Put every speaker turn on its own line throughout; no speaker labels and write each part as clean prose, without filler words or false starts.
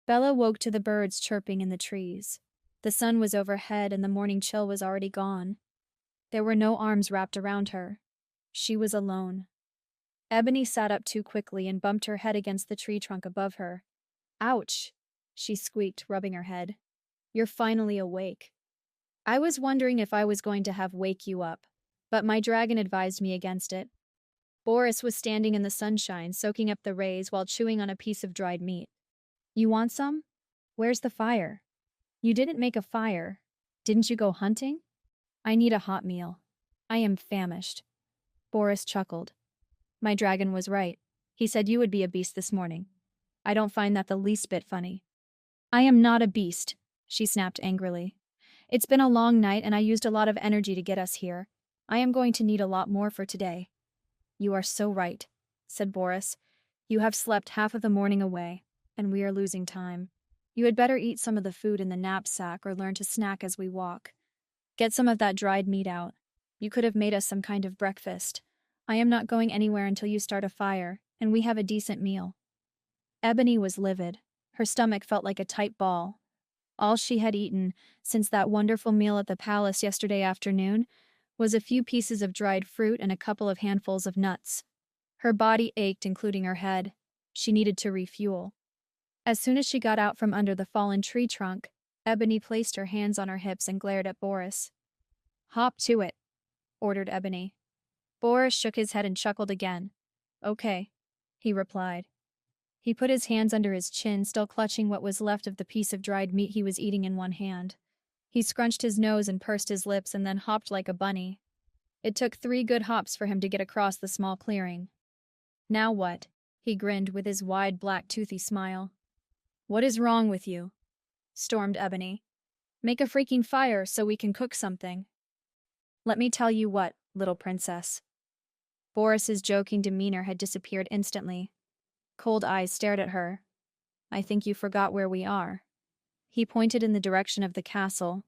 Bella woke to the birds chirping in the trees. The sun was overhead and the morning chill was already gone. There were no arms wrapped around her. She was alone. Ebony sat up too quickly and bumped her head against the tree trunk above her. Ouch, she squeaked, rubbing her head. You're finally awake. I was wondering if I was going to have wake you up, but my dragon advised me against it. Boris was standing in the sunshine, soaking up the rays while chewing on a piece of dried meat. You want some? Where's the fire? You didn't make a fire. Didn't you go hunting? I need a hot meal. I am famished. Boris chuckled. My dragon was right. He said you would be a beast this morning. I don't find that the least bit funny. I am not a beast, she snapped angrily. It's been a long night and I used a lot of energy to get us here. I am going to need a lot more for today. You are so right, said Boris. You have slept half of the morning away, and we are losing time. You had better eat some of the food in the knapsack or learn to snack as we walk. Get some of that dried meat out. You could have made us some kind of breakfast. I am not going anywhere until you start a fire, and we have a decent meal. Ebony was livid. Her stomach felt like a tight ball. All she had eaten, since that wonderful meal at the palace yesterday afternoon, was a few pieces of dried fruit and a couple of handfuls of nuts. Her body ached, including her head. She needed to refuel. As soon as she got out from under the fallen tree trunk, Ebony placed her hands on her hips and glared at Boris. Hop to it, ordered Ebony. Boris shook his head and chuckled again. Okay, he replied. He put his hands under his chin, still clutching what was left of the piece of dried meat he was eating in one hand. He scrunched his nose and pursed his lips and then hopped like a bunny. It took 3 good hops for him to get across the small clearing. Now what? He grinned with his wide black toothy smile. What is wrong with you? Stormed Ebony. Make a freaking fire so we can cook something. Let me tell you what, little princess. Boris's joking demeanor had disappeared instantly. Cold eyes stared at her. I think you forgot where we are. He pointed in the direction of the castle.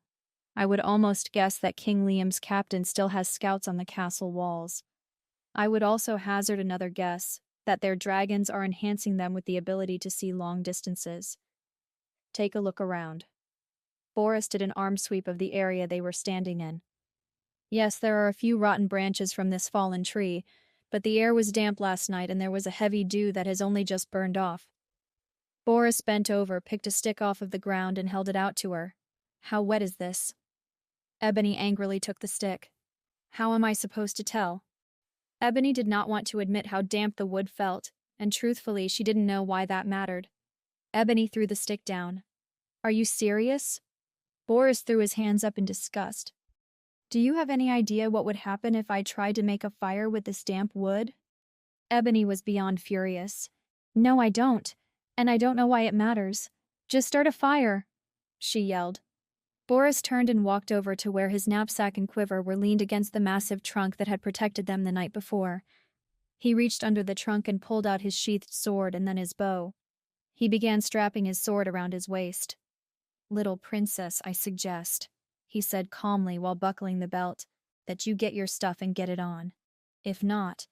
I would almost guess that King Liam's captain still has scouts on the castle walls. I would also hazard another guess, that their dragons are enhancing them with the ability to see long distances. Take a look around. Boris did an arm sweep of the area they were standing in. Yes, there are a few rotten branches from this fallen tree, but the air was damp last night and there was a heavy dew that has only just burned off. Boris bent over, picked a stick off of the ground and held it out to her. How wet is this? Ebony angrily took the stick. How am I supposed to tell? Ebony did not want to admit how damp the wood felt, and truthfully, she didn't know why that mattered. Ebony threw the stick down. Are you serious? Boris threw his hands up in disgust. Do you have any idea what would happen if I tried to make a fire with this damp wood? Ebony was beyond furious. No, I don't. And I don't know why it matters. Just start a fire, she yelled. Boris turned and walked over to where his knapsack and quiver were leaned against the massive trunk that had protected them the night before. He reached under the trunk and pulled out his sheathed sword and then his bow. He began strapping his sword around his waist. Little princess, I suggest, he said calmly while buckling the belt, that you get your stuff and get it on. If not,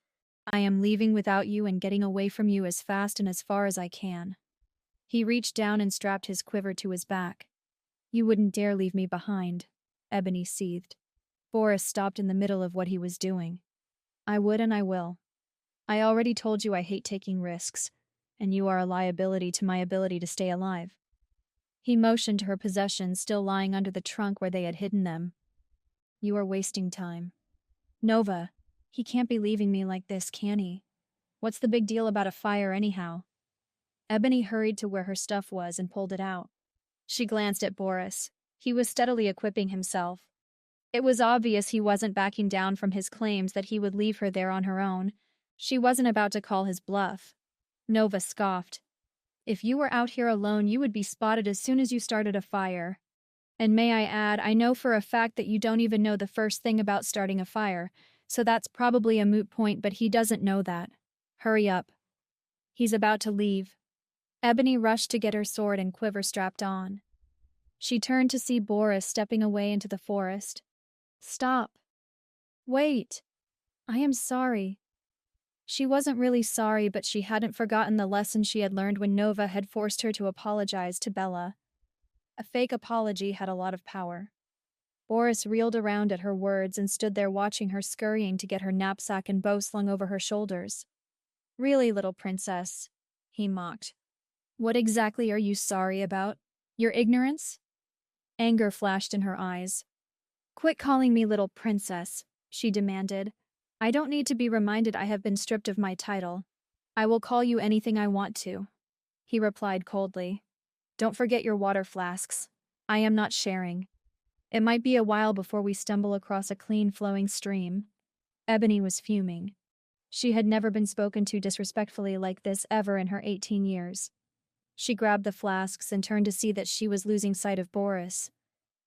I am leaving without you and getting away from you as fast and as far as I can. He reached down and strapped his quiver to his back. You wouldn't dare leave me behind, Ebony seethed. Boris stopped in the middle of what he was doing. I would and I will. I already told you I hate taking risks, and you are a liability to my ability to stay alive. He motioned to her possessions still lying under the trunk where they had hidden them. You are wasting time. Nova, he can't be leaving me like this, can he? What's the big deal about a fire anyhow? Ebony hurried to where her stuff was and pulled it out. She glanced at Boris. He was steadily equipping himself. It was obvious he wasn't backing down from his claims that he would leave her there on her own. She wasn't about to call his bluff. Nova scoffed. If you were out here alone, you would be spotted as soon as you started a fire. And may I add, I know for a fact that you don't even know the first thing about starting a fire, so that's probably a moot point, but he doesn't know that. Hurry up. He's about to leave. Ebony rushed to get her sword and quiver strapped on. She turned to see Boris stepping away into the forest. Stop. Wait. I am sorry. She wasn't really sorry, but she hadn't forgotten the lesson she had learned when Nova had forced her to apologize to Bella. A fake apology had a lot of power. Boris reeled around at her words and stood there watching her scurrying to get her knapsack and bow slung over her shoulders. "Really, little princess?" he mocked. "What exactly are you sorry about? Your ignorance?" Anger flashed in her eyes. "Quit calling me little princess," she demanded. "I don't need to be reminded I have been stripped of my title. I will call you anything I want to," he replied coldly. "Don't forget your water flasks. I am not sharing. It might be a while before we stumble across a clean flowing stream." Ebony was fuming. She had never been spoken to disrespectfully like this ever in her 18 years. She grabbed the flasks and turned to see that she was losing sight of Boris.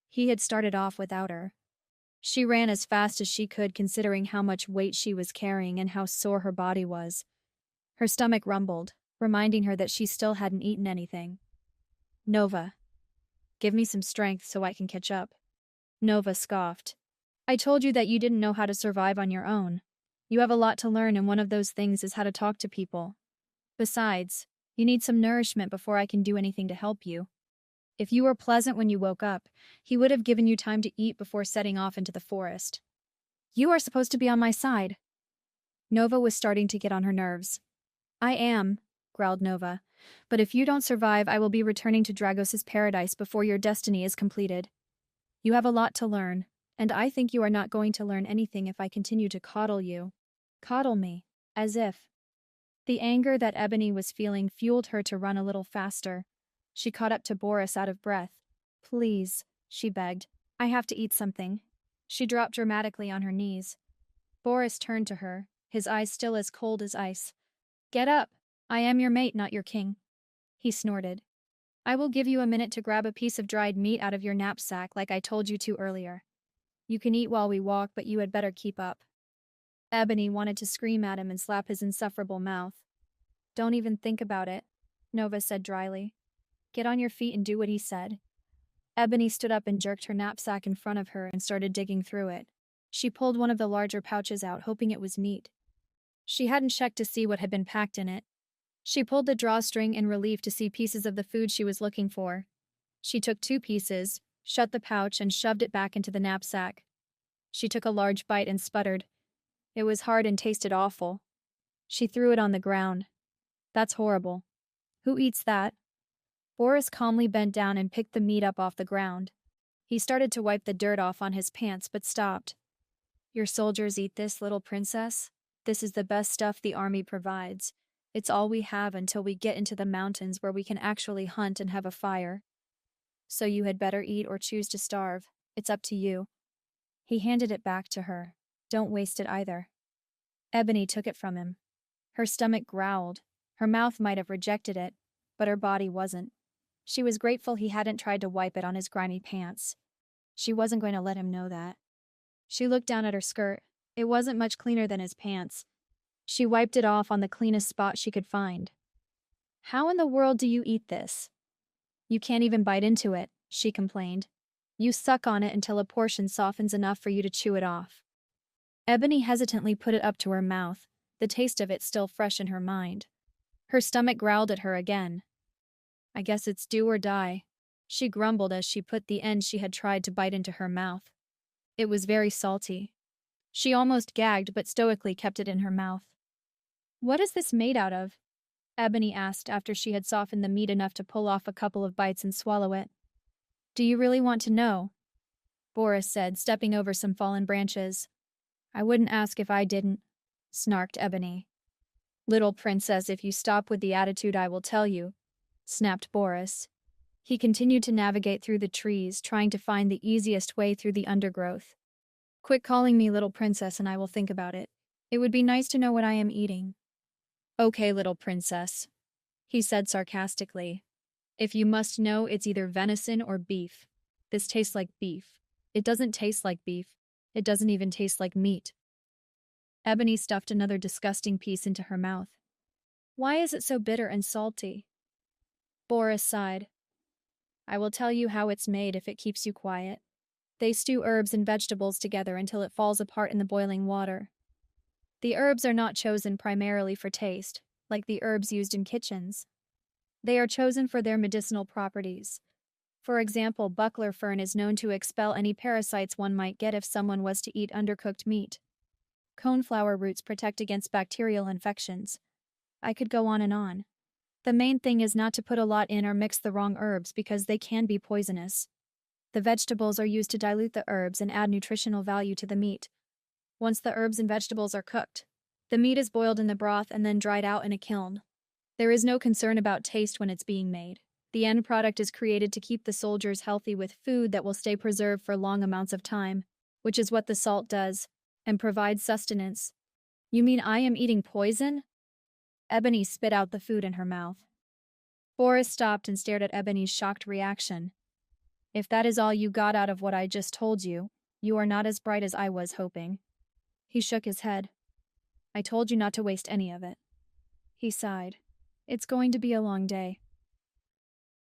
He had started off without her. She ran as fast as she could, considering how much weight she was carrying and how sore her body was. Her stomach rumbled, reminding her that she still hadn't eaten anything. "Nova, give me some strength so I can catch up." Nova scoffed. "I told you that you didn't know how to survive on your own. You have a lot to learn, and one of those things is how to talk to people. Besides, you need some nourishment before I can do anything to help you. If you were pleasant when you woke up, he would have given you time to eat before setting off into the forest. You are supposed to be on my side." Nova was starting to get on her nerves. "I am," growled Nova, "but if you don't survive, I will be returning to Dragos's paradise before your destiny is completed. You have a lot to learn, and I think you are not going to learn anything if I continue to coddle you." Coddle me, as if. The anger that Ebony was feeling fueled her to run a little faster. She caught up to Boris out of breath. "Please," she begged. "I have to eat something." She dropped dramatically on her knees. Boris turned to her, his eyes still as cold as ice. "Get up! I am your mate, not your king," he snorted. "I will give you a minute to grab a piece of dried meat out of your knapsack like I told you to earlier. You can eat while we walk, but you had better keep up." Ebony wanted to scream at him and slap his insufferable mouth. "Don't even think about it," Nova said dryly. "Get on your feet and do what he said." Ebony stood up and jerked her knapsack in front of her and started digging through it. She pulled one of the larger pouches out, hoping it was meat. She hadn't checked to see what had been packed in it. She pulled the drawstring in relief to see pieces of the food she was looking for. She took 2 pieces, shut the pouch, and shoved it back into the knapsack. She took a large bite and sputtered. It was hard and tasted awful. She threw it on the ground. "That's horrible. Who eats that?" Boris calmly bent down and picked the meat up off the ground. He started to wipe the dirt off on his pants but stopped. "Your soldiers eat this, little princess? This is the best stuff the army provides. It's all we have until we get into the mountains where we can actually hunt and have a fire. So you had better eat or choose to starve. It's up to you." He handed it back to her. "Don't waste it either." Ebony took it from him. Her stomach growled. Her mouth might have rejected it, but her body wasn't. She was grateful he hadn't tried to wipe it on his grimy pants. She wasn't going to let him know that. She looked down at her skirt. It wasn't much cleaner than his pants. She wiped it off on the cleanest spot she could find. "How in the world do you eat this?" "You can't even bite into it," she complained. "You suck on it until a portion softens enough for you to chew it off." Ebony hesitantly put it up to her mouth, the taste of it still fresh in her mind. Her stomach growled at her again. "I guess it's do or die," she grumbled as she put the end she had tried to bite into her mouth. It was very salty. She almost gagged but stoically kept it in her mouth. "What is this made out of?" Ebony asked after she had softened the meat enough to pull off a couple of bites and swallow it. "Do you really want to know?" Boris said, stepping over some fallen branches. "I wouldn't ask if I didn't," snarked Ebony. "Little princess, if you stop with the attitude I will tell you," snapped Boris. He continued to navigate through the trees, trying to find the easiest way through the undergrowth. "Quit calling me little princess and I will think about it. It would be nice to know what I am eating." "Okay, little princess," he said sarcastically. "If you must know, it's either venison or beef. This tastes like beef. It doesn't taste like beef. It doesn't even taste like meat." Ebony stuffed another disgusting piece into her mouth. "Why is it so bitter and salty?" Boris sighed. "I will tell you how it's made if it keeps you quiet. They stew herbs and vegetables together until it falls apart in the boiling water. The herbs are not chosen primarily for taste, like the herbs used in kitchens. They are chosen for their medicinal properties. For example, buckler fern is known to expel any parasites one might get if someone was to eat undercooked meat. Coneflower roots protect against bacterial infections. I could go on and on. The main thing is not to put a lot in or mix the wrong herbs because they can be poisonous. The vegetables are used to dilute the herbs and add nutritional value to the meat. Once the herbs and vegetables are cooked, the meat is boiled in the broth and then dried out in a kiln. There is no concern about taste when it's being made. The end product is created to keep the soldiers healthy with food that will stay preserved for long amounts of time, which is what the salt does, and provides sustenance. You mean I am eating poison? Ebony spit out the food in her mouth. Boris stopped and stared at Ebony's shocked reaction. If that is all you got out of what I just told you, you are not as bright as I was hoping. He shook his head. I told you not to waste any of it. He sighed. It's going to be a long day.